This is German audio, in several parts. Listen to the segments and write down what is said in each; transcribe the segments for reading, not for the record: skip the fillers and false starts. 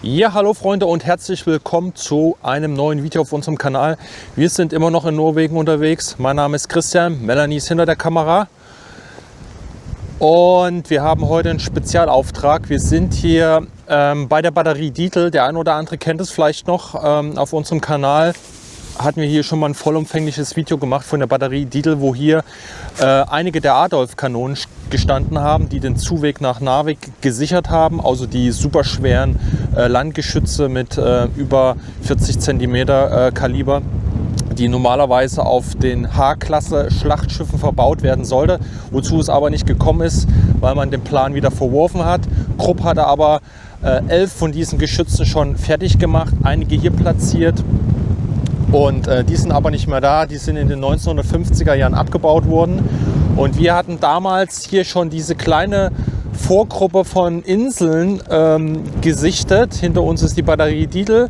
Ja, hallo Freunde und herzlich willkommen zu einem neuen Video auf unserem Kanal. Wir sind immer noch in Norwegen unterwegs. Mein Name ist Christian, Melanie ist hinter der Kamera. Und wir haben heute einen Spezialauftrag. Wir sind hier bei der Batterie Dietl. Der ein oder andere kennt es vielleicht noch. Auf unserem Kanal hatten wir hier schon mal ein vollumfängliches Video gemacht von der Batterie Dietl, wo hier einige der Adolf-Kanonen gestanden haben, die den Zuweg nach Narvik gesichert haben. Also die superschweren Landgeschütze mit über 40 cm Kaliber, die normalerweise auf den H-Klasse Schlachtschiffen verbaut werden sollte, wozu es aber nicht gekommen ist, weil man den Plan wieder verworfen hat. Krupp hatte aber 11 von diesen Geschützen schon fertig gemacht, einige hier platziert. Und die sind aber nicht mehr da, die sind in den 1950er Jahren abgebaut worden. Und wir hatten damals hier schon diese kleine Vorgruppe von Inseln gesichtet. Hinter uns ist die Batterie Dietl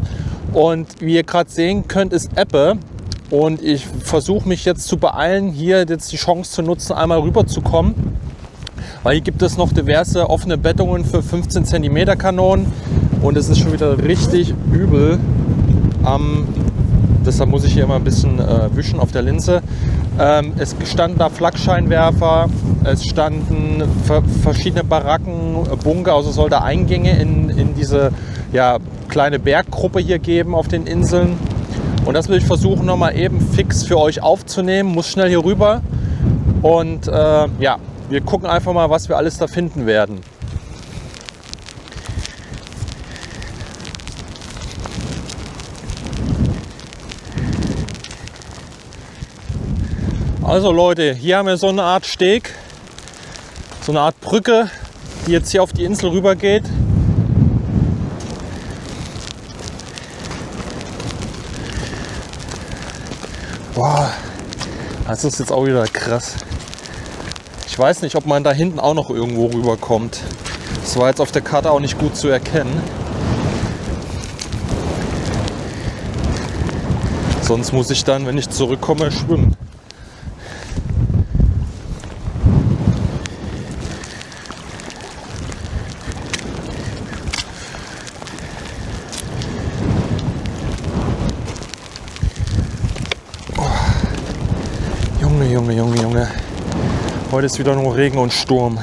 und wie ihr gerade sehen könnt, ist Ebbe. Und ich versuche mich jetzt zu beeilen, hier jetzt die Chance zu nutzen, einmal rüber zu kommen. Weil hier gibt es noch diverse offene Bettungen für 15 cm Kanonen. Und es ist schon wieder richtig übel deshalb muss ich hier immer ein bisschen wischen auf der Linse. Es standen da Flakscheinwerfer, es standen verschiedene Baracken, Bunker, also es sollte Eingänge in diese kleine Berggruppe hier geben auf den Inseln. Und das will ich versuchen nochmal eben fix für euch aufzunehmen, muss schnell hier rüber. Und wir gucken einfach mal, was wir alles da finden werden. Also Leute, hier haben wir so eine Art Steg, so eine Art Brücke, die jetzt hier auf die Insel rüber geht. Boah, das ist jetzt auch wieder krass. Ich weiß nicht, ob man da hinten auch noch irgendwo rüberkommt. Das war jetzt auf der Karte auch nicht gut zu erkennen. Sonst muss ich dann, wenn ich zurückkomme, schwimmen. Junge. Heute ist wieder nur Regen und Sturm.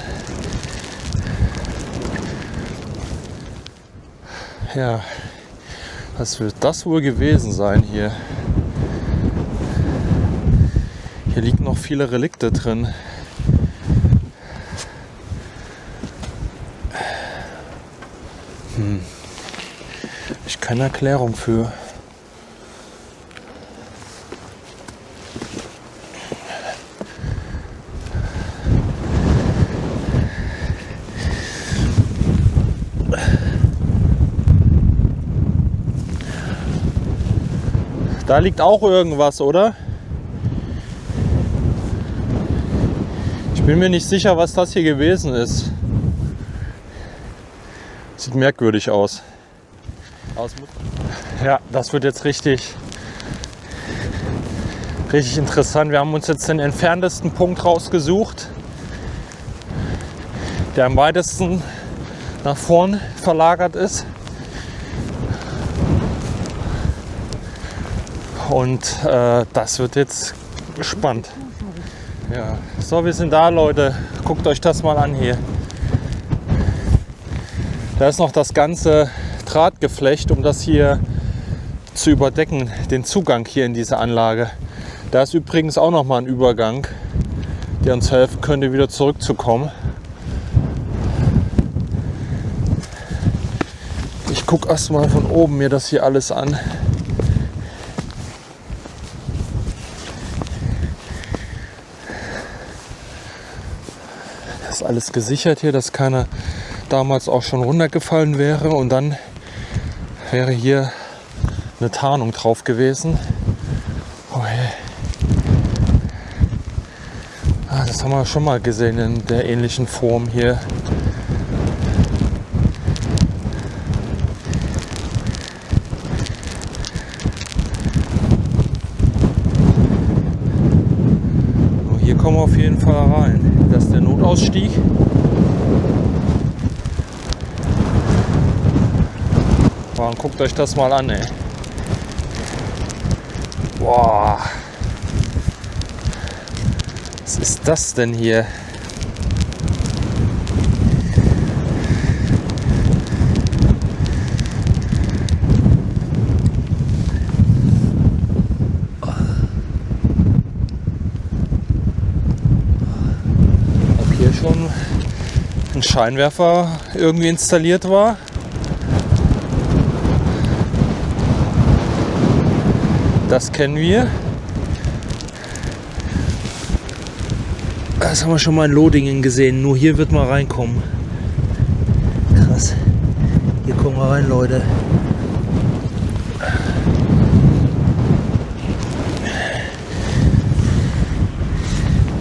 Ja, was wird das wohl gewesen sein hier? Hier liegen noch viele Relikte drin. Ich habe keine Erklärung für. Da liegt auch irgendwas, oder? Ich bin mir nicht sicher, was das hier gewesen ist. Sieht merkwürdig aus. Ja, das wird jetzt richtig interessant. Wir haben uns jetzt den entferntesten Punkt rausgesucht, der am weitesten nach vorn verlagert ist. Und das wird jetzt spannend. Ja. So, wir sind da, Leute. Guckt euch das mal an hier. Da ist noch das ganze Drahtgeflecht, um das hier zu überdecken, den Zugang hier in diese Anlage. Da ist übrigens auch noch mal ein Übergang, der uns helfen könnte, wieder zurückzukommen. Ich gucke erst mal von oben mir das hier alles an. Alles gesichert hier, dass keiner damals auch schon runtergefallen wäre, und dann wäre hier eine Tarnung drauf gewesen. Oh, hey. Das haben wir schon mal gesehen in der ähnlichen Form hier. Hier kommen wir auf jeden Fall rein. Das ist der Notausstieg. fahren. Guckt euch das mal an, ey. Boah. Was ist das denn hier? Ob hier schon ein Scheinwerfer irgendwie installiert war? Das kennen wir. Das haben wir schon mal in Lodingen gesehen. Nur hier wird man reinkommen. Krass. Hier kommen wir rein, Leute.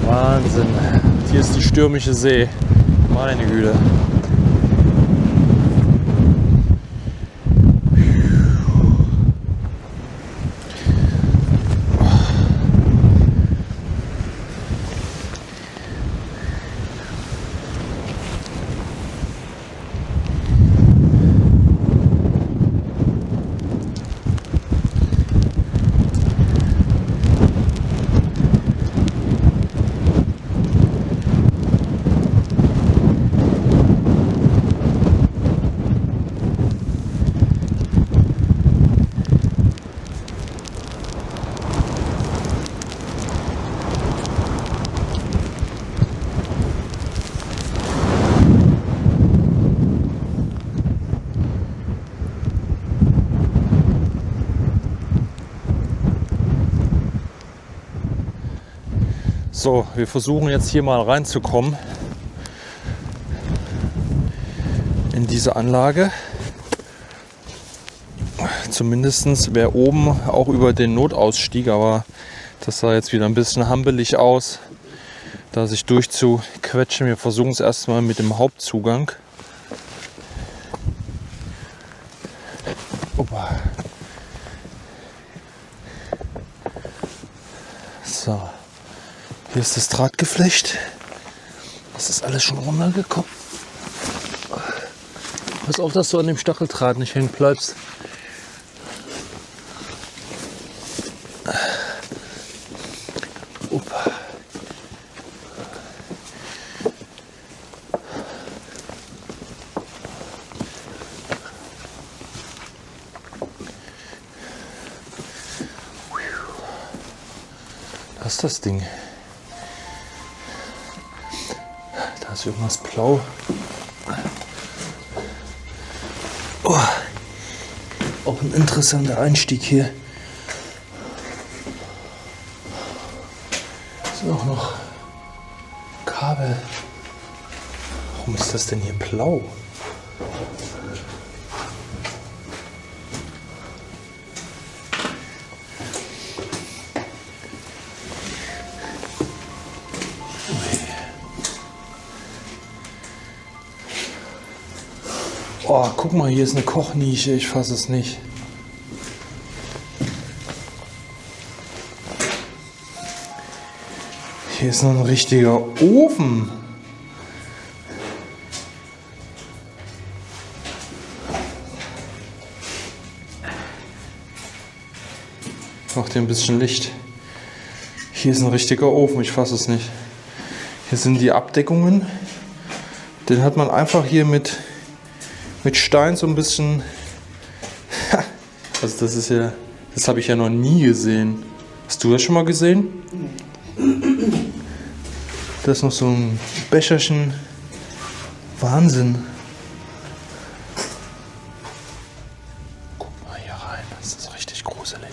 Wahnsinn. Hier ist die stürmische See. Meine Güte. So, wir versuchen jetzt hier mal reinzukommen in diese Anlage. Zumindest wäre oben auch über den Notausstieg, aber das sah jetzt wieder ein bisschen hampelig aus, da sich durchzuquetschen. Wir versuchen es erstmal mit dem Hauptzugang. Opa. So. Hier ist das Drahtgeflecht. Das ist alles schon runtergekommen. Pass auf, dass du an dem Stacheldraht nicht hängen bleibst. Opa. Das ist das Ding. Da ist irgendwas blau. Oh, auch ein interessanter Einstieg hier. Sind auch noch Kabel. Warum ist das denn hier blau? Oh, guck mal, hier ist eine Kochnische, ich fasse es nicht. Hier ist noch ein richtiger Ofen. Ich mach dir ein bisschen Licht. Hier ist ein richtiger Ofen, ich fasse es nicht. Hier sind die Abdeckungen. Den hat man einfach hier mit Stein so ein bisschen. Also das ist ja, das habe ich ja noch nie gesehen. Hast du das schon mal gesehen? Da ist noch so ein Becherchen. Wahnsinn. Guck mal hier rein, das ist richtig gruselig.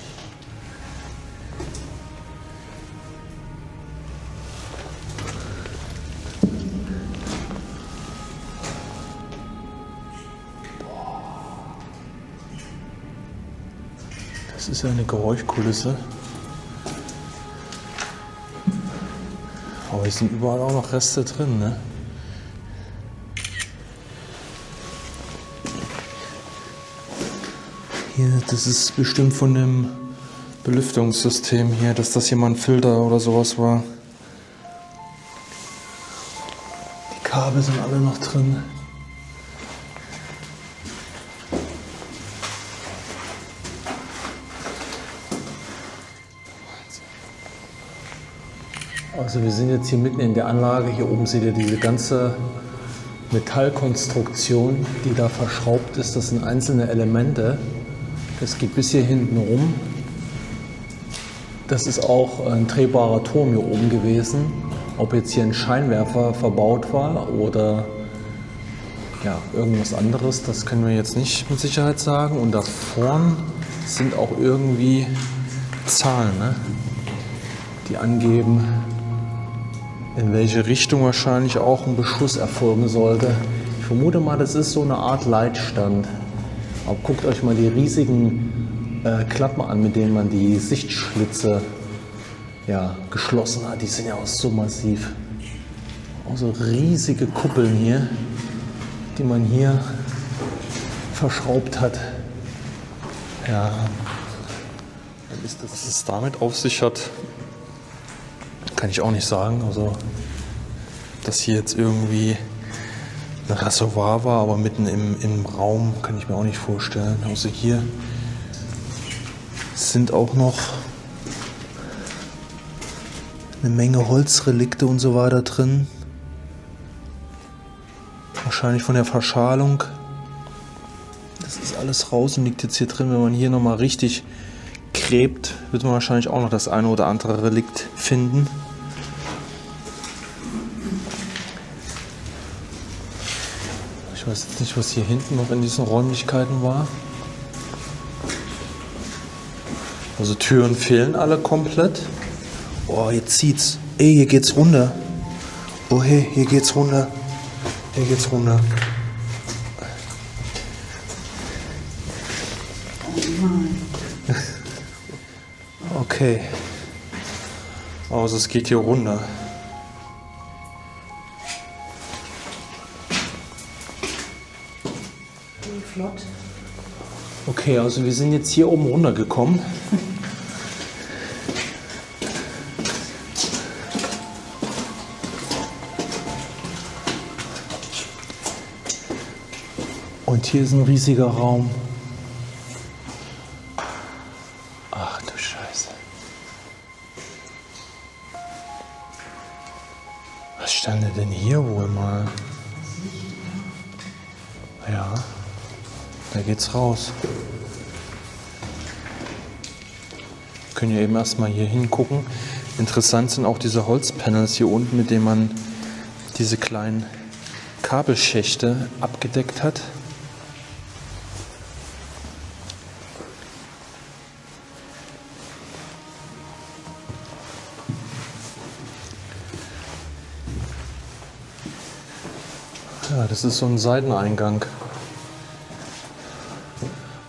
Das ist ja eine Geräuschkulisse. Aber hier sind überall auch noch Reste drin, ne? Hier, das ist bestimmt von dem Belüftungssystem hier, dass das hier mal ein Filter oder sowas war. Die Kabel sind alle noch drin. Also wir sind jetzt hier mitten in der Anlage. Hier oben seht ihr diese ganze Metallkonstruktion, die da verschraubt ist. Das sind einzelne Elemente. Das geht bis hier hinten rum. Das ist auch ein drehbarer Turm hier oben gewesen. Ob jetzt hier ein Scheinwerfer verbaut war oder ja, irgendwas anderes, das können wir jetzt nicht mit Sicherheit sagen. Und da vorne sind auch irgendwie Zahlen, ne? Die angeben, in welche Richtung wahrscheinlich auch ein Beschuss erfolgen sollte. Ich vermute mal, das ist so eine Art Leitstand. Aber guckt euch mal die riesigen Klappen an, mit denen man die Sichtschlitze geschlossen hat. Die sind ja auch so massiv. Auch so riesige Kuppeln hier, die man hier verschraubt hat. Ja, was es damit auf sich hat, kann ich auch nicht sagen. Also, dass hier jetzt irgendwie ein Reservoir war, aber mitten im Raum, kann ich mir auch nicht vorstellen. Also hier sind auch noch eine Menge Holzrelikte und so weiter drin. Wahrscheinlich von der Verschalung. Das ist alles raus und liegt jetzt hier drin. Wenn man hier nochmal richtig gräbt, wird man wahrscheinlich auch noch das eine oder andere Relikt finden. Ich weiß jetzt nicht, was hier hinten noch in diesen Räumlichkeiten war. Also Türen fehlen alle komplett. Oh, jetzt zieht's. Ey, hier geht's runter. Oh hey, hier geht's runter. Hier geht's runter. Okay. Also es geht hier runter. Flott. Okay, also wir sind jetzt hier oben runtergekommen. Und hier ist ein riesiger Raum. Ach du Scheiße. Was stand denn hier wohl mal? Ja, da geht's raus. Wir können ja eben erstmal hier hingucken. Interessant sind auch diese Holzpanels hier unten, mit denen man diese kleinen Kabelschächte abgedeckt hat. Ja, das ist so ein Seiteneingang.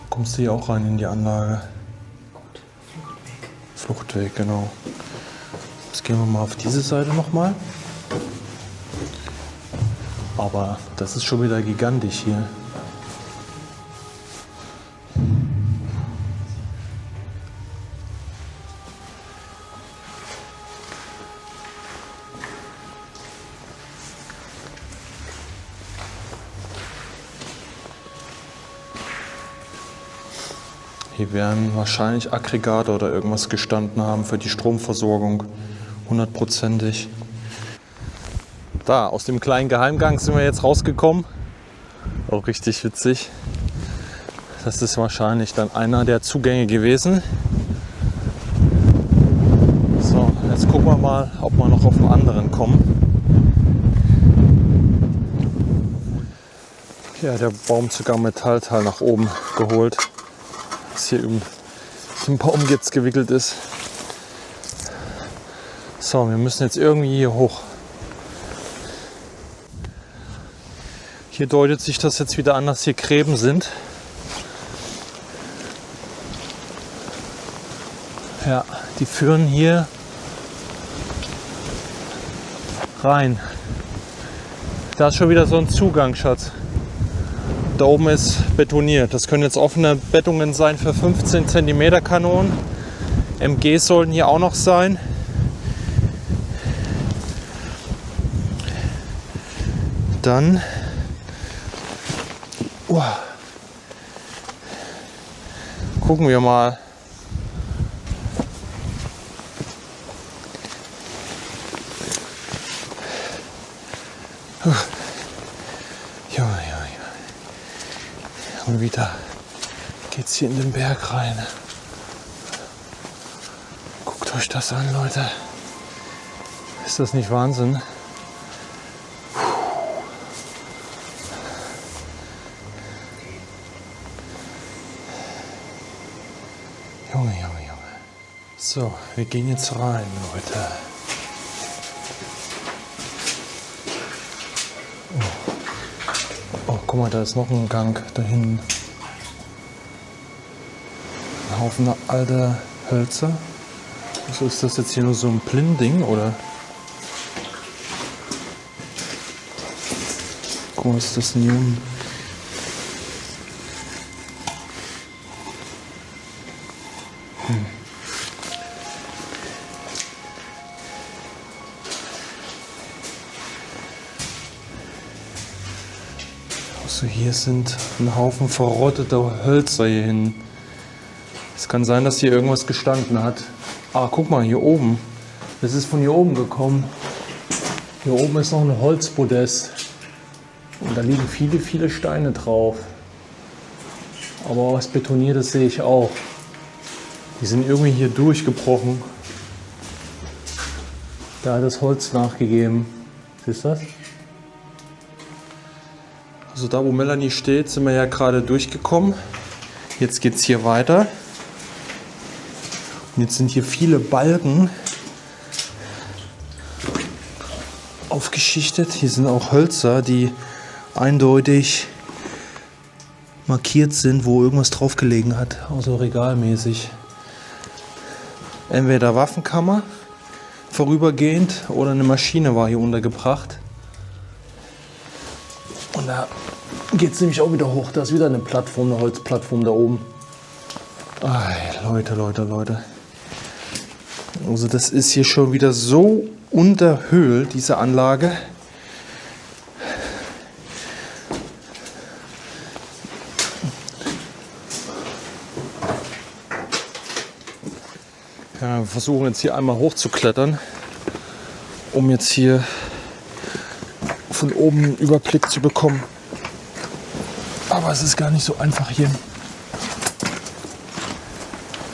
Kommst du hier auch rein in die Anlage? Fluchtweg, genau. Jetzt gehen wir mal auf diese Seite nochmal. Aber das ist schon wieder gigantisch hier. Hier werden wahrscheinlich Aggregate oder irgendwas gestanden haben für die Stromversorgung. 100%ig. Da, aus dem kleinen Geheimgang sind wir jetzt rausgekommen. Auch richtig witzig. Das ist wahrscheinlich dann einer der Zugänge gewesen. So, jetzt gucken wir mal, ob wir noch auf den anderen kommen. Ja, der Baumzucker Metallteil nach oben geholt. Das hier im Baum jetzt gewickelt ist. So, wir müssen jetzt irgendwie hier hoch. Hier deutet sich das jetzt wieder an, dass hier Gräben sind. Ja, die führen hier rein. Da ist schon wieder so ein Zugang, Schatz. Da oben ist betoniert. Das können jetzt offene Bettungen sein für 15 cm Kanonen. MGs sollten hier auch noch sein. Dann gucken wir mal. Ja. Und wieder geht's hier in den Berg rein. Guckt euch das an, Leute. Ist das nicht Wahnsinn? Junge. So, wir gehen jetzt rein, Leute. Oh, guck mal, da ist noch ein Gang da hinten. Ein Haufen alter Hölzer. Also ist das jetzt hier nur so ein Blinding, oder? Guck mal, was ist das denn hier unten? Also hier sind ein Haufen verrotteter Hölzer hier hin. Es kann sein, dass hier irgendwas gestanden hat. Ah, guck mal, hier oben. Das ist von hier oben gekommen. Hier oben ist noch ein Holzpodest. Und da liegen viele Steine drauf. Aber was Betoniertes sehe ich auch. Die sind irgendwie hier durchgebrochen. Da hat das Holz nachgegeben. Siehst du das? Also da, wo Melanie steht, sind wir ja gerade durchgekommen. Jetzt geht es hier weiter. Und jetzt sind hier viele Balken aufgeschichtet. Hier sind auch Hölzer, die eindeutig markiert sind, wo irgendwas drauf gelegen hat. Also regalmäßig. Entweder Waffenkammer vorübergehend oder eine Maschine war hier untergebracht. Und da geht es nämlich auch wieder hoch. Da ist wieder eine Plattform, eine Holzplattform da oben. Ay, Leute. Also das ist hier schon wieder so unterhöhlt, diese Anlage. Ja, wir versuchen jetzt hier einmal hochzuklettern, um jetzt hier von oben einen Überblick zu bekommen. Aber es ist gar nicht so einfach hier.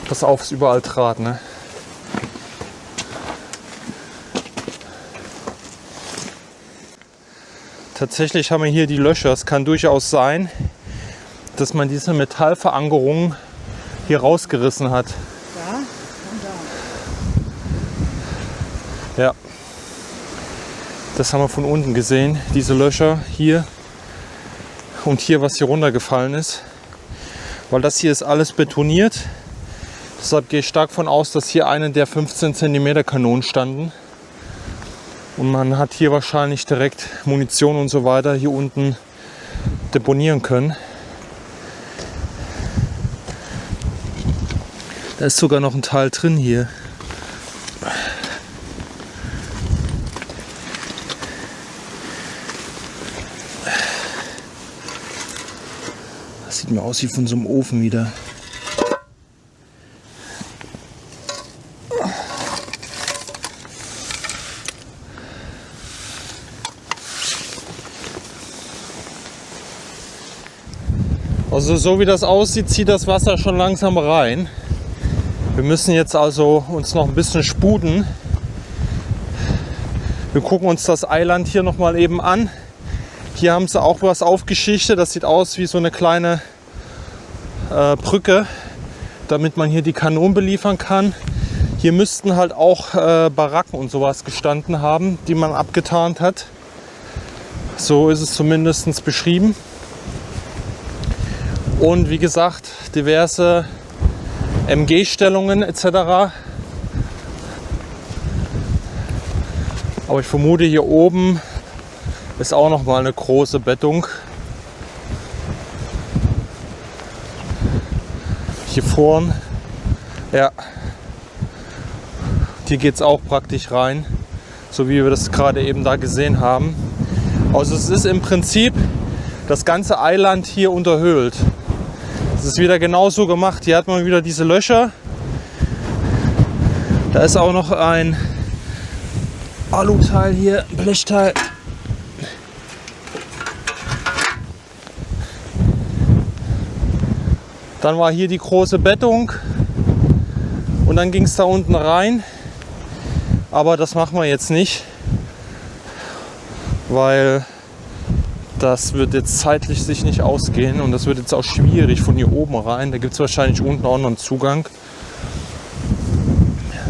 Pass auf, es ist überall Draht, ne? Tatsächlich haben wir hier die Löcher. Es kann durchaus sein, dass man diese Metallverankerung hier rausgerissen hat. Ja, und da. Ja. Das haben wir von unten gesehen. Diese Löcher hier und hier, was hier runtergefallen ist. Weil das hier ist alles betoniert. Deshalb gehe ich stark davon aus, dass hier eine der 15 cm Kanonen standen. Und man hat hier wahrscheinlich direkt Munition und so weiter hier unten deponieren können. Da ist sogar noch ein Teil drin hier. Das sieht mir aus wie von so einem Ofen wieder. Also so wie das aussieht, zieht das Wasser schon langsam rein. Wir müssen jetzt also uns noch ein bisschen sputen. Wir gucken uns das Eiland hier noch mal eben an. Hier haben sie auch was aufgeschichtet. Das sieht aus wie so eine kleine Brücke, damit man hier die Kanonen beliefern kann. Hier müssten halt auch Baracken und sowas gestanden haben, die man abgetarnt hat. So ist es zumindest beschrieben. Und wie gesagt, diverse MG-Stellungen etc. Aber ich vermute, hier oben ist auch noch mal eine große Bettung. Hier vorn, ja, hier geht es auch praktisch rein, so wie wir das gerade eben da gesehen haben. Also es ist im Prinzip das ganze Eiland hier unterhöhlt. Es ist wieder genauso gemacht. Hier hat man wieder diese Löcher. Da ist auch noch ein Aluteil hier, ein Blechteil. Dann war hier die große Bettung und dann ging es da unten rein. Aber das machen wir jetzt nicht, weil das wird jetzt zeitlich sich nicht ausgehen und das wird jetzt auch schwierig von hier oben rein. Da gibt es wahrscheinlich unten auch noch einen Zugang.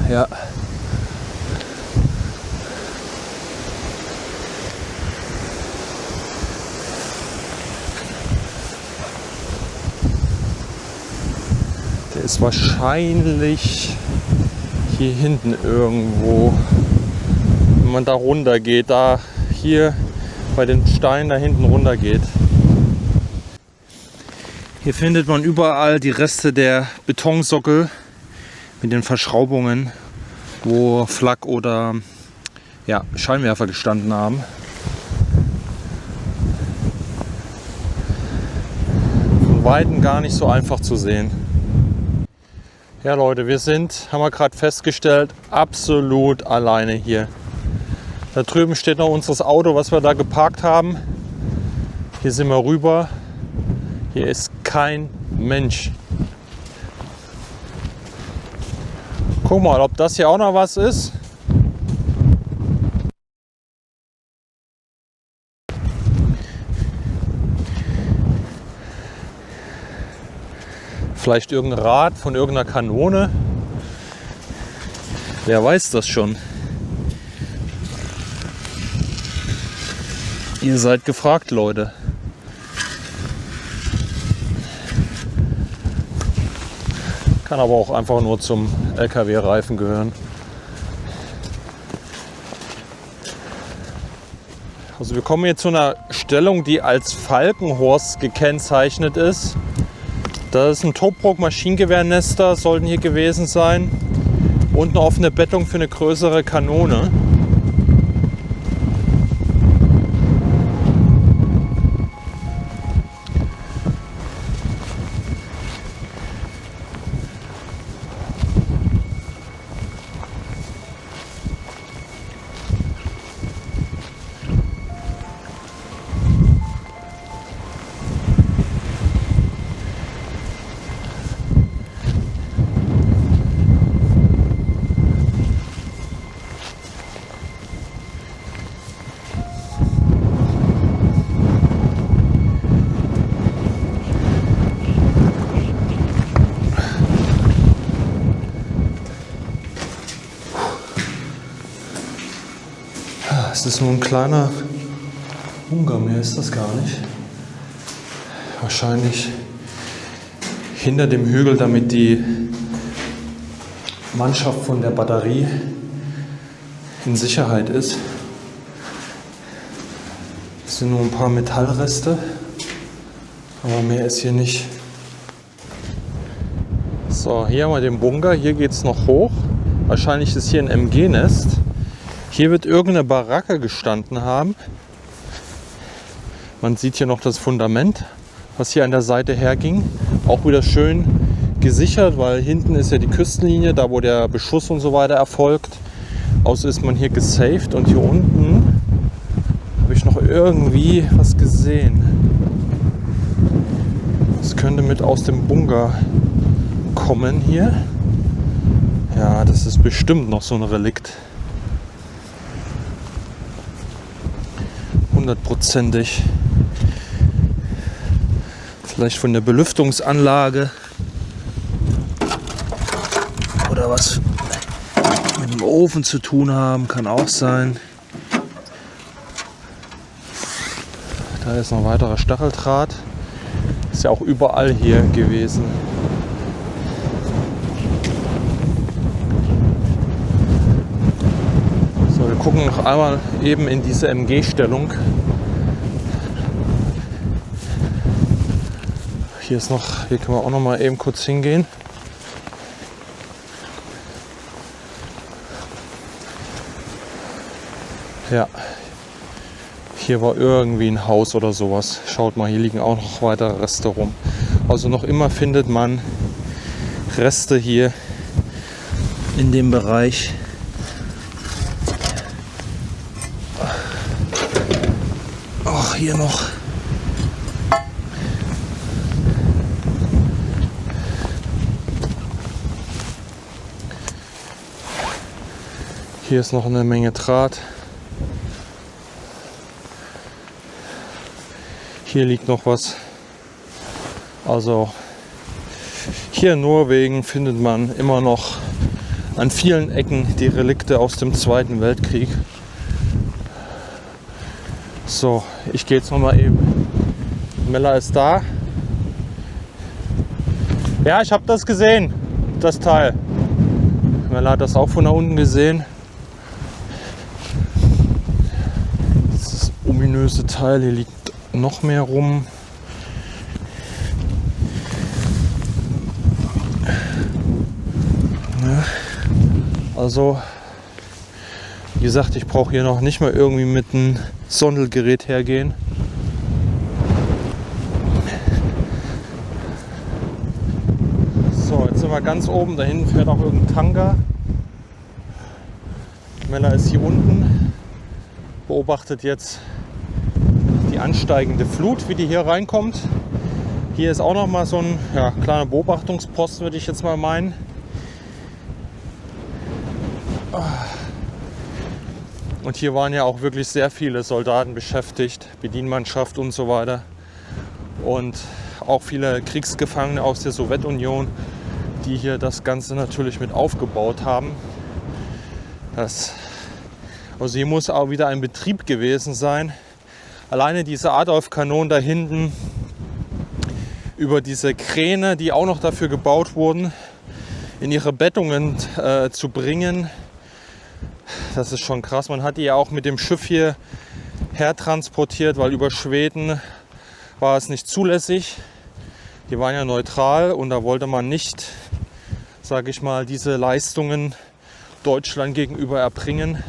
Ja. Der ist wahrscheinlich hier hinten irgendwo. Wenn man da runter geht, da hier bei den Steinen da hinten runter geht. Hier findet man überall die Reste der Betonsockel mit den Verschraubungen, wo Flak oder ja, Scheinwerfer gestanden haben. Von Weitem gar nicht so einfach zu sehen. Ja Leute, wir sind, haben wir gerade festgestellt, absolut alleine hier. Da drüben steht noch unser Auto, was wir da geparkt haben. Hier sind wir rüber. Hier ist kein Mensch. Guck mal, ob das hier auch noch was ist. Vielleicht irgendein Rad von irgendeiner Kanone. Wer weiß das schon? Ihr seid gefragt, Leute. Kann aber auch einfach nur zum LKW-Reifen gehören. Also wir kommen jetzt zu einer Stellung, die als Falkenhorst gekennzeichnet ist. Das ist ein Tobruk Maschinengewehrnester, sollten hier gewesen sein. Und eine offene Bettung für eine größere Kanone. Es ist nur ein kleiner Bunker, mehr ist das gar nicht. Wahrscheinlich hinter dem Hügel, damit die Mannschaft von der Batterie in Sicherheit ist. Es sind nur ein paar Metallreste, aber mehr ist hier nicht. So, hier haben wir den Bunker, hier geht es noch hoch. Wahrscheinlich ist hier ein MG-Nest. Hier wird irgendeine Baracke gestanden haben. Man sieht hier noch das Fundament, was hier an der Seite herging. Auch wieder schön gesichert, weil hinten ist ja die Küstenlinie, da wo der Beschuss und so weiter erfolgt. Außer ist man hier gesaved und hier unten habe ich noch irgendwie was gesehen. Das könnte mit aus dem Bunker kommen hier. Ja, das ist bestimmt noch so ein Relikt. 100%ig. Vielleicht von der Belüftungsanlage oder was mit dem Ofen zu tun haben, kann auch sein. Da ist noch ein weiterer Stacheldraht. Ist ja auch überall hier gewesen. So, wir gucken noch einmal eben in diese MG-Stellung. Hier ist noch, hier können wir auch noch mal eben kurz hingehen. Ja, hier war irgendwie ein Haus oder sowas. Schaut mal, hier liegen auch noch weitere Reste rum. Also noch immer findet man Reste hier in dem Bereich. Ach, hier noch. Hier ist noch eine Menge Draht. Hier liegt noch was. Also hier in Norwegen findet man immer noch an vielen Ecken die Relikte aus dem Zweiten Weltkrieg. So, ich gehe jetzt noch mal eben. Mella ist da. Ja, ich habe das gesehen, das Teil. Mella hat das auch von da unten gesehen. Dieses ominöse Teil, hier liegt noch mehr rum. Ja, also, wie gesagt, ich brauche hier noch nicht mal irgendwie mit einem Sondelgerät hergehen. So, jetzt sind wir ganz oben. Da hinten fährt auch irgendein Tanker. Mella ist hier unten, beobachtet jetzt die ansteigende Flut, wie die hier reinkommt. Hier ist auch noch mal so ein kleiner Beobachtungsposten, würde ich jetzt mal meinen. Und hier waren ja auch wirklich sehr viele Soldaten beschäftigt, Bedienmannschaft und so weiter. Und auch viele Kriegsgefangene aus der Sowjetunion, die hier das Ganze natürlich mit aufgebaut haben. Also hier muss auch wieder ein Betrieb gewesen sein. Alleine diese Adolf-Kanonen da hinten, über diese Kräne, die auch noch dafür gebaut wurden, in ihre Bettungen zu bringen. Das ist schon krass. Man hat die ja auch mit dem Schiff hier hertransportiert, weil über Schweden war es nicht zulässig. Die waren ja neutral und da wollte man nicht, sage ich mal, diese Leistungen Deutschland gegenüber erbringen,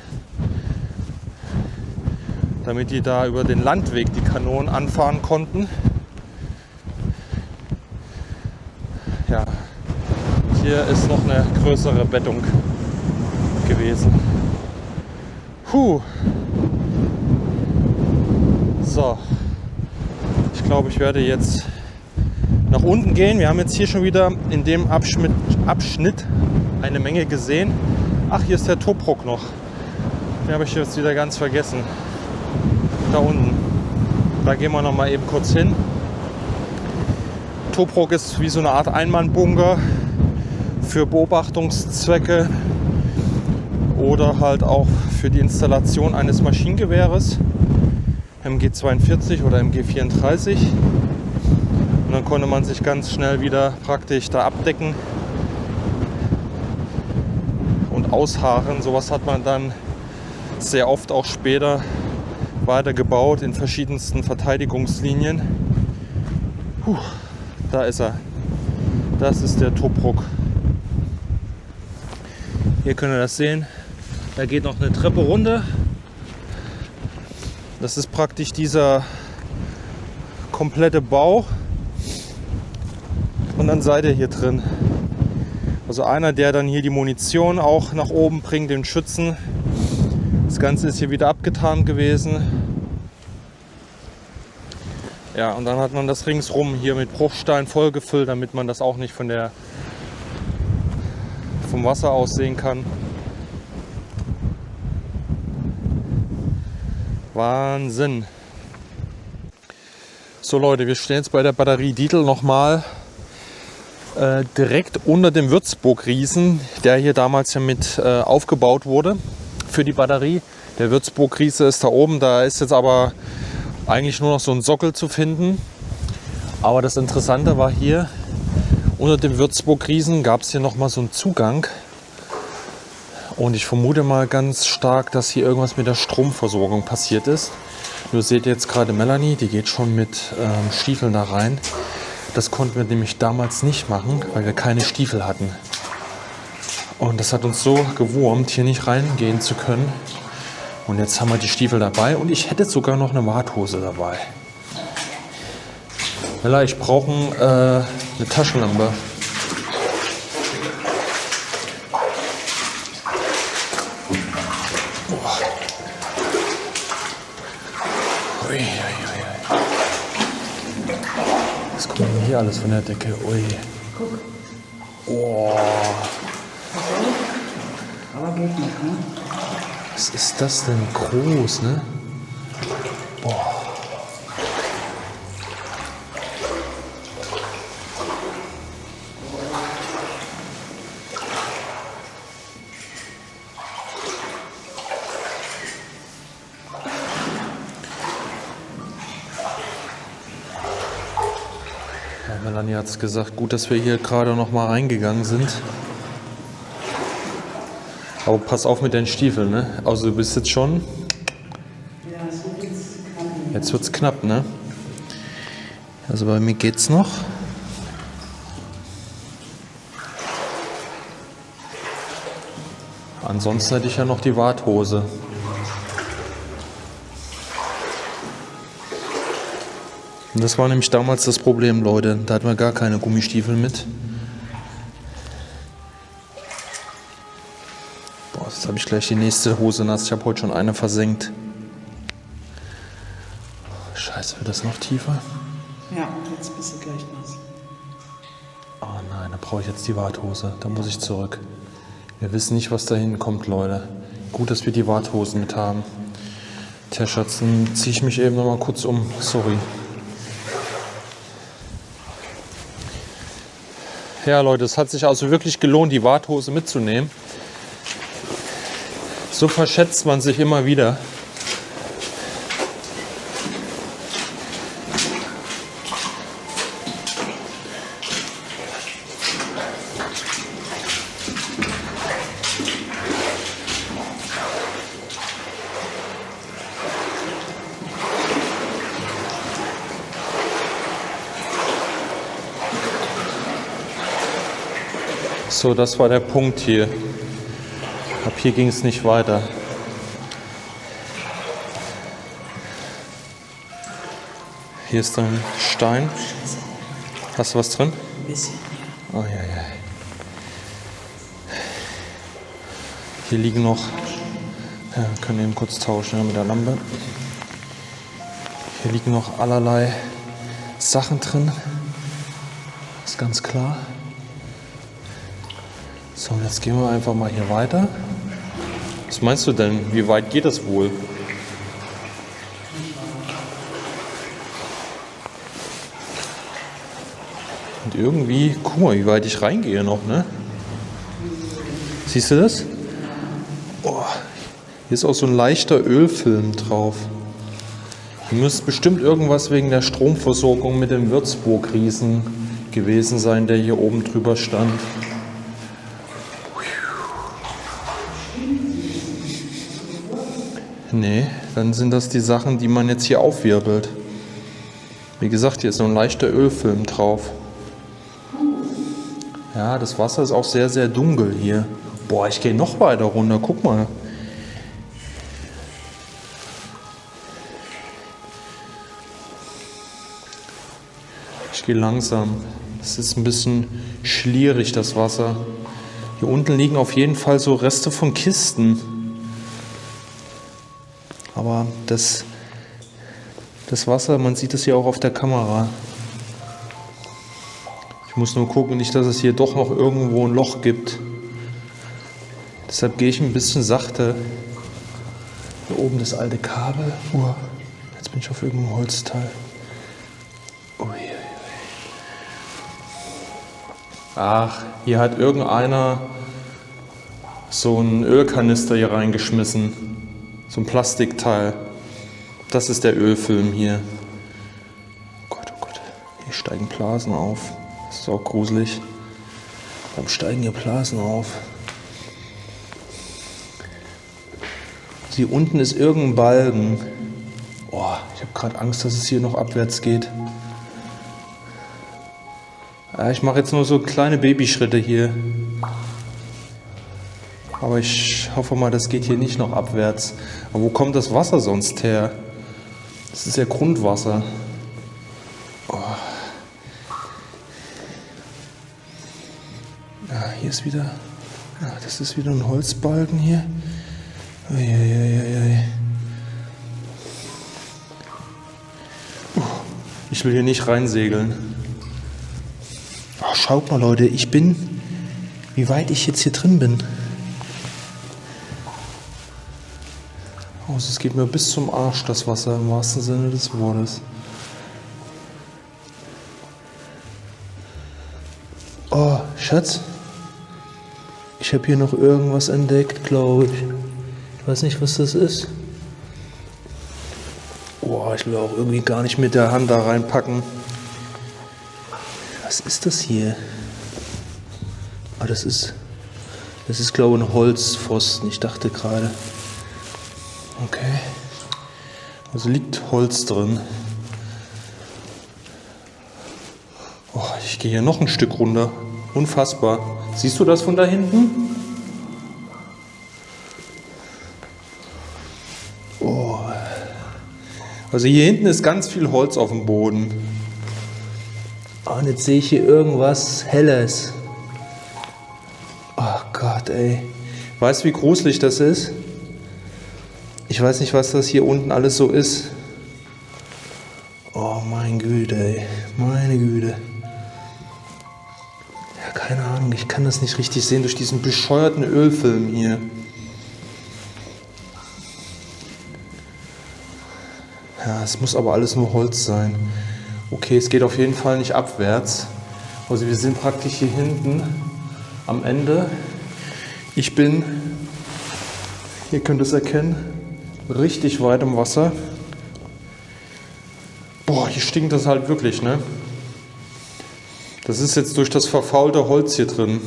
damit die da über den Landweg die Kanonen anfahren konnten. Ja, hier ist noch eine größere Bettung gewesen. So, ich glaube, ich werde jetzt nach unten gehen. Wir haben jetzt hier schon wieder in dem Abschnitt eine Menge gesehen. Ach, hier ist der Tobruk noch. Den habe ich jetzt wieder ganz vergessen. Da unten. Da gehen wir noch mal eben kurz hin. Tobruk ist wie so eine Art Einmannbunker für Beobachtungszwecke oder halt auch für die Installation eines Maschinengewehres, MG42 oder MG34. Und dann konnte man sich ganz schnell wieder praktisch da abdecken und ausharren. Sowas hat man dann sehr oft auch später weiter gebaut in verschiedensten Verteidigungslinien. Da ist er. Das ist der Tobruk. Hier könnt ihr das sehen. Da geht noch eine Treppe runter. Das ist praktisch dieser komplette Bau. Und dann seid ihr hier drin. Also einer, der dann hier die Munition auch nach oben bringt, den Schützen. Das Ganze ist hier wieder abgetan gewesen. Ja, und dann hat man das ringsrum hier mit Bruchstein vollgefüllt, damit man das auch nicht vom Wasser aus sehen kann. Wahnsinn. So Leute, wir stehen jetzt bei der Batterie Dietl nochmal direkt unter dem Würzburg-Riesen, der hier damals ja mit aufgebaut wurde für die Batterie. Der Würzburg-Riese ist da oben, da ist jetzt aber eigentlich nur noch so ein Sockel zu finden. Aber das Interessante war hier, unter dem Würzburg-Riesen gab es hier nochmal so einen Zugang. Und ich vermute mal ganz stark, dass hier irgendwas mit der Stromversorgung passiert ist. Nur seht ihr jetzt gerade Melanie, die geht schon mit Stiefeln da rein. Das konnten wir nämlich damals nicht machen, weil wir keine Stiefel hatten. Und das hat uns so gewurmt, hier nicht reingehen zu können. Und jetzt haben wir die Stiefel dabei und ich hätte sogar noch eine Warthose dabei. Mella, ich brauche eine Taschenlampe. Was kommt denn hier alles von der Decke? Ui. Oh. Aber geht nicht, ne? Was ist das denn groß, ne? Boah. Ja, Melanie hat es gesagt, gut, dass wir hier gerade noch mal reingegangen sind. Aber pass auf mit deinen Stiefeln, ne? Also du bist jetzt schon... Ja, so wird's knapp. Jetzt wird's knapp, ne? Also bei mir geht's noch. Ansonsten hätte ich ja noch die Warthose. Und das war nämlich damals das Problem, Leute. Da hatten wir gar keine Gummistiefel mit. Boah, jetzt habe ich gleich die nächste Hose nass. Ich habe heute schon eine versenkt. Scheiße, wird das noch tiefer? Ja, jetzt bist du gleich nass. Oh nein, da brauche ich jetzt die Warthose. Da muss ich zurück. Wir wissen nicht, was da hinten kommt, Leute. Gut, dass wir die Warthosen mit haben. Tja, Schatz, dann ziehe ich mich eben noch mal kurz um. Sorry. Ja, Leute, es hat sich also wirklich gelohnt, die Warthose mitzunehmen. So verschätzt man sich immer wieder. So, das war der Punkt hier. Ab hier ging es nicht weiter. Hier ist ein Stein. Hast du was drin? Ein bisschen, ja. Oh ja, ja. Hier liegen noch. Ja, wir können eben kurz tauschen, ja, mit der Lampe. Hier liegen noch allerlei Sachen drin. Ist ganz klar. So, und jetzt gehen wir einfach mal hier weiter. Was meinst du denn? Wie weit geht das wohl? Und irgendwie, guck mal, wie weit ich reingehe noch, ne? Siehst du das? Oh, hier ist auch so ein leichter Ölfilm drauf. Hier müsste bestimmt irgendwas wegen der Stromversorgung mit dem Würzburg-Riesen gewesen sein, der hier oben drüber stand. Nee, dann sind das die Sachen, die man jetzt hier aufwirbelt. Wie gesagt, hier ist so ein leichter Ölfilm drauf. Ja, das Wasser ist auch sehr, sehr dunkel hier. Boah, ich gehe noch weiter runter, guck mal. Ich gehe langsam. Es ist ein bisschen schlierig, das Wasser. Hier unten liegen auf jeden Fall so Reste von Kisten. Aber das Wasser, man sieht es hier auch auf der Kamera. Ich muss nur gucken, nicht, dass es hier doch noch irgendwo ein Loch gibt. Deshalb gehe ich ein bisschen sachte. Hier oben das alte Kabel. Jetzt bin ich auf irgendeinem Holzteil. Ui. Ach, hier hat irgendeiner so einen Ölkanister hier reingeschmissen. So ein Plastikteil. Das ist der Ölfilm hier. Oh Gott, oh Gott. Hier steigen Blasen auf. Das ist auch gruselig. Warum steigen hier Blasen auf? Hier unten ist irgendein Balken. Oh, ich habe gerade Angst, dass es hier noch abwärts geht. Ich mache jetzt nur so kleine Babyschritte hier. Aber ich hoffe mal, das geht hier nicht noch abwärts. Aber wo kommt das Wasser sonst her? Das ist ja Grundwasser. Oh. Ja, hier ist wieder... Ja, das ist wieder ein Holzbalken hier. Uiuiuiui. Ich will hier nicht reinsegeln. Oh, schaut mal, Leute, wie weit ich jetzt hier drin bin. aus. Es geht mir bis zum Arsch, das Wasser, im wahrsten Sinne des Wortes. Oh, Schatz. Ich habe hier noch irgendwas entdeckt, glaube ich. Ich weiß nicht, was das ist. Oh, ich will auch irgendwie gar nicht mit der Hand da reinpacken. Was ist das hier? Ah, das ist glaube ich, ein Holzpfosten. Ich dachte gerade. Okay. Also liegt Holz drin. Oh, ich gehe hier noch ein Stück runter. Unfassbar. Siehst du das von da hinten? Oh. Also hier hinten ist ganz viel Holz auf dem Boden. Oh, und jetzt sehe ich hier irgendwas Helles. Oh Gott, ey. Weißt du, wie gruselig das ist? Ich weiß nicht, was das hier unten alles so ist. Oh mein Güte, ey. Meine Güte. Ja, keine Ahnung, ich kann das nicht richtig sehen durch diesen bescheuerten Ölfilm hier. Ja, es muss aber alles nur Holz sein. Okay, es geht auf jeden Fall nicht abwärts. Also wir sind praktisch hier hinten am Ende. Ich bin, ihr könnt es erkennen, richtig weit im Wasser. Boah, hier stinkt das halt wirklich, ne? Das ist jetzt durch das verfaulte Holz hier drin.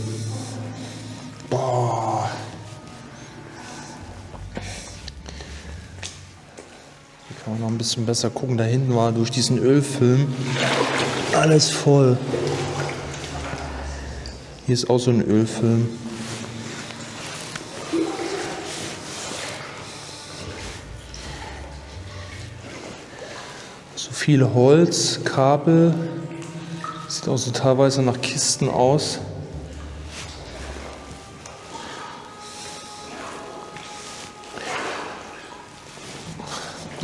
Boah. Hier kann man noch ein bisschen besser gucken. Da hinten war durch diesen Ölfilm alles voll. Hier ist auch so ein Ölfilm. So viel Holz, Kabel. Sieht auch so teilweise nach Kisten aus.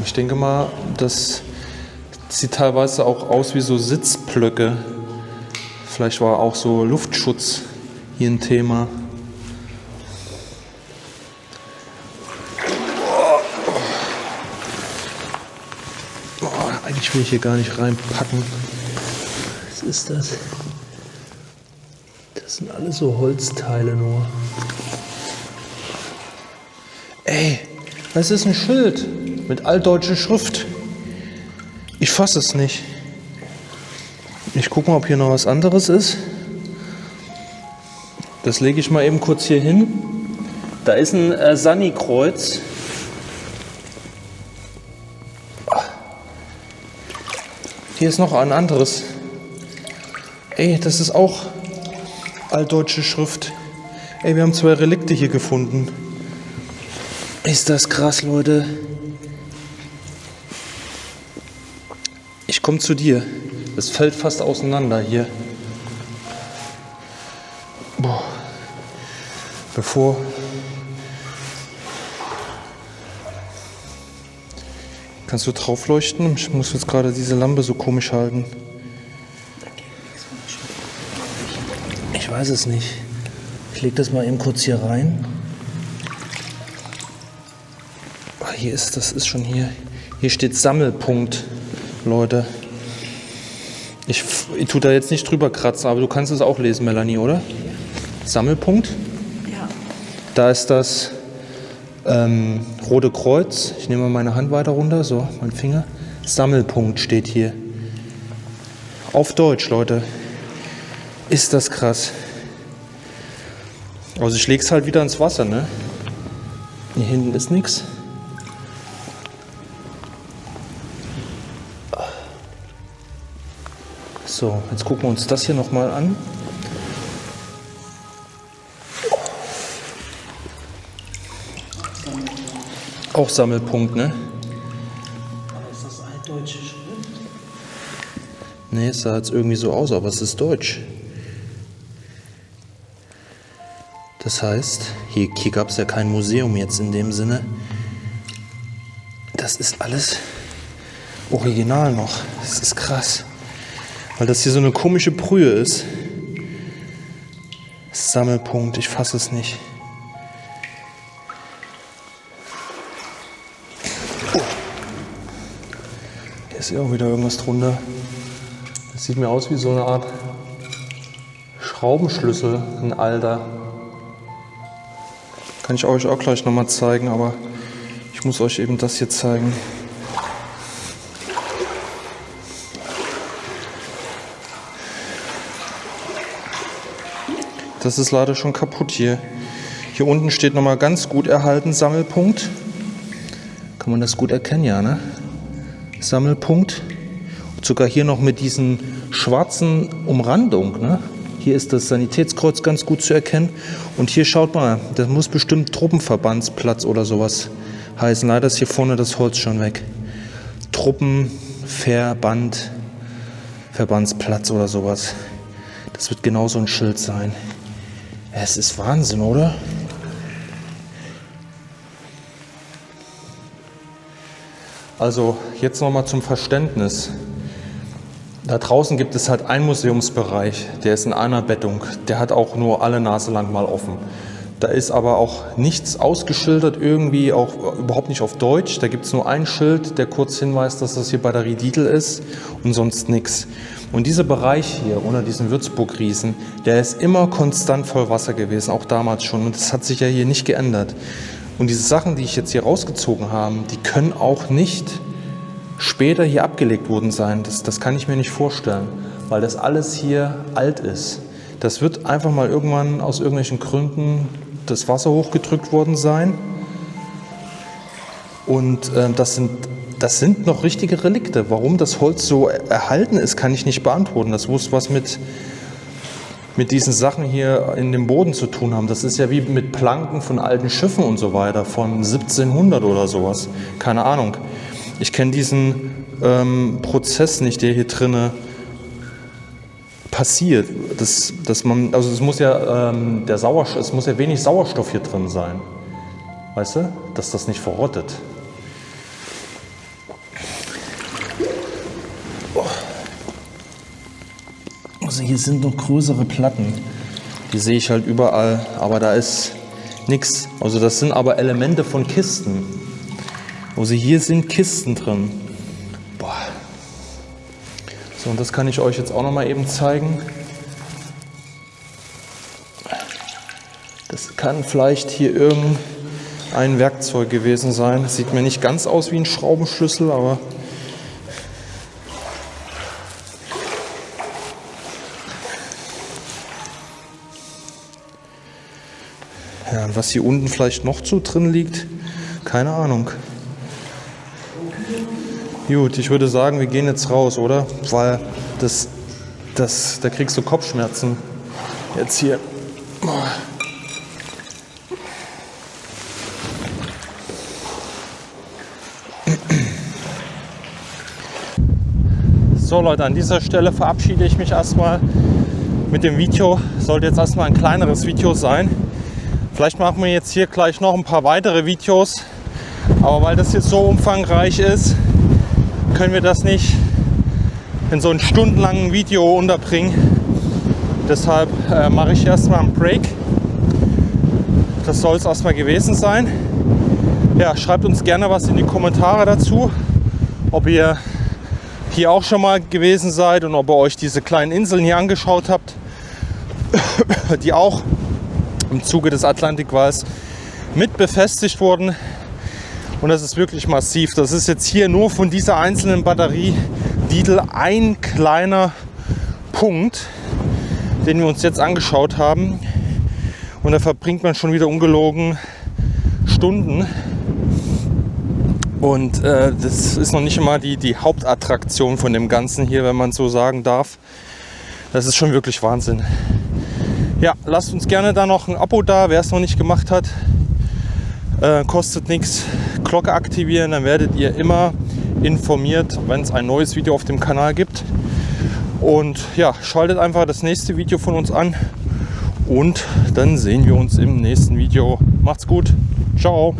Ich denke mal, das sieht teilweise auch aus wie so Sitzblöcke. Vielleicht war auch so Luftschutz hier ein Thema. Eigentlich will ich hier gar nicht reinpacken. Was ist das? Das sind alles so Holzteile nur. Ey, das ist ein Schild mit altdeutscher Schrift. Ich fasse es nicht. Ich gucke mal, ob hier noch was anderes ist. Das lege ich mal eben kurz hier hin. Da ist ein Sani-Kreuz. Hier ist noch ein anderes. Ey, das ist auch altdeutsche Schrift. Ey, wir haben 2 Relikte hier gefunden. Ist das krass, Leute. Ich komme zu dir. Es fällt fast auseinander hier. Boah. Bevor... Kannst du drauf leuchten? Ich muss jetzt gerade diese Lampe so komisch halten. Ich weiß es nicht. Ich lege das mal eben kurz hier rein. Ah, hier ist, das ist schon hier. Hier steht Sammelpunkt, Leute. Ich tue da jetzt nicht drüber kratzen, aber du kannst es auch lesen, Melanie, oder? Sammelpunkt. Ja. Da ist das Rote Kreuz. Ich nehme mal meine Hand weiter runter, so, mein Finger. Sammelpunkt steht hier. Auf Deutsch, Leute. Ist das krass. Also ich lege es halt wieder ins Wasser, ne? Hier hinten ist nichts. So, jetzt gucken wir uns das hier nochmal an. Auch Sammelpunkt, ne? Aber ist das altdeutsche Schrift? Ne, es sah jetzt irgendwie so aus, aber es ist deutsch. Das heißt, hier gab es ja kein Museum jetzt in dem Sinne. Das ist alles original noch. Das ist krass. Weil das hier so eine komische Brühe ist. Sammelpunkt, ich fasse es nicht. Hier ist ja auch wieder irgendwas drunter. Das sieht mir aus wie so eine Art Schraubenschlüssel, ein alter. Kann ich euch auch gleich nochmal zeigen, aber ich muss euch eben das hier zeigen. Das ist leider schon kaputt hier. Hier unten steht nochmal ganz gut erhalten Sammelpunkt. Kann man das gut erkennen, ja, ne? Sammelpunkt. Und sogar hier noch mit diesen schwarzen Umrandung, ne? Hier ist das Sanitätskreuz ganz gut zu erkennen. Und hier schaut mal, das muss bestimmt Truppenverbandsplatz oder sowas heißen. Leider ist hier vorne das Holz schon weg. Verbandsplatz oder sowas. Das wird genau so ein Schild sein. Es ist Wahnsinn, oder? Also jetzt nochmal zum Verständnis. Da draußen gibt es halt einen Museumsbereich, der ist in einer Bettung. Der hat auch nur alle Nase lang mal offen. Da ist aber auch nichts ausgeschildert, irgendwie auch überhaupt nicht auf Deutsch. Da gibt es nur ein Schild, der kurz hinweist, dass das hier Batterie Dietl ist und sonst nichts. Und dieser Bereich hier unter diesen Würzburg-Riesen, der ist immer konstant voll Wasser gewesen, auch damals schon. Und das hat sich ja hier nicht geändert. Und diese Sachen, die ich jetzt hier rausgezogen habe, die können auch nicht später hier abgelegt worden sein. Das kann ich mir nicht vorstellen, weil das alles hier alt ist. Das wird einfach mal irgendwann aus irgendwelchen Gründen das Wasser hochgedrückt worden sein. Und das sind noch richtige Relikte. Warum das Holz so erhalten ist, kann ich nicht beantworten. Das muss was mit diesen Sachen hier in dem Boden zu tun haben. Das ist ja wie mit Planken von alten Schiffen und so weiter, von 1700 oder sowas. Keine Ahnung. Ich kenne diesen Prozess nicht, der hier drinne passiert. Es muss ja wenig Sauerstoff hier drin sein. Weißt du? Dass das nicht verrottet. Also hier sind noch größere Platten. Die sehe ich halt überall, aber da ist nichts. Also das sind aber Elemente von Kisten. Also hier sind Kisten drin. Boah. So, und das kann ich euch jetzt auch noch mal eben zeigen. Das kann vielleicht hier irgendein Werkzeug gewesen sein. Das sieht mir nicht ganz aus wie ein Schraubenschlüssel, aber ja, und was hier unten vielleicht noch so drin liegt, keine Ahnung. Gut, ich würde sagen, wir gehen jetzt raus, oder? Weil da kriegst du Kopfschmerzen. Jetzt hier. So Leute, an dieser Stelle verabschiede ich mich erstmal mit dem Video. Sollte jetzt erstmal ein kleineres Video sein. Vielleicht machen wir jetzt hier gleich noch ein paar weitere Videos. Aber weil das jetzt so umfangreich ist, können wir das nicht in so einem stundenlangen Video unterbringen. Deshalb mache ich erstmal einen Break. Das soll es erstmal gewesen sein. Ja, schreibt uns gerne was in die Kommentare dazu, ob ihr hier auch schon mal gewesen seid und ob ihr euch diese kleinen Inseln hier angeschaut habt, die auch im Zuge des Atlantikwalls mit befestigt wurden. Und das ist wirklich massiv. Das ist jetzt hier nur von dieser einzelnen Batterie Dietl ein kleiner Punkt, den wir uns jetzt angeschaut haben. Und da verbringt man schon wieder ungelogen Stunden. Und das ist noch nicht immer die Hauptattraktion von dem Ganzen hier, wenn man so sagen darf. Das ist schon wirklich Wahnsinn. Ja, lasst uns gerne da noch ein Abo da, wer es noch nicht gemacht hat. Kostet nichts. Glocke aktivieren, dann werdet ihr immer informiert, wenn es ein neues Video auf dem Kanal gibt. Und ja, schaltet einfach das nächste Video von uns an und dann sehen wir uns im nächsten Video. Macht's gut. Ciao.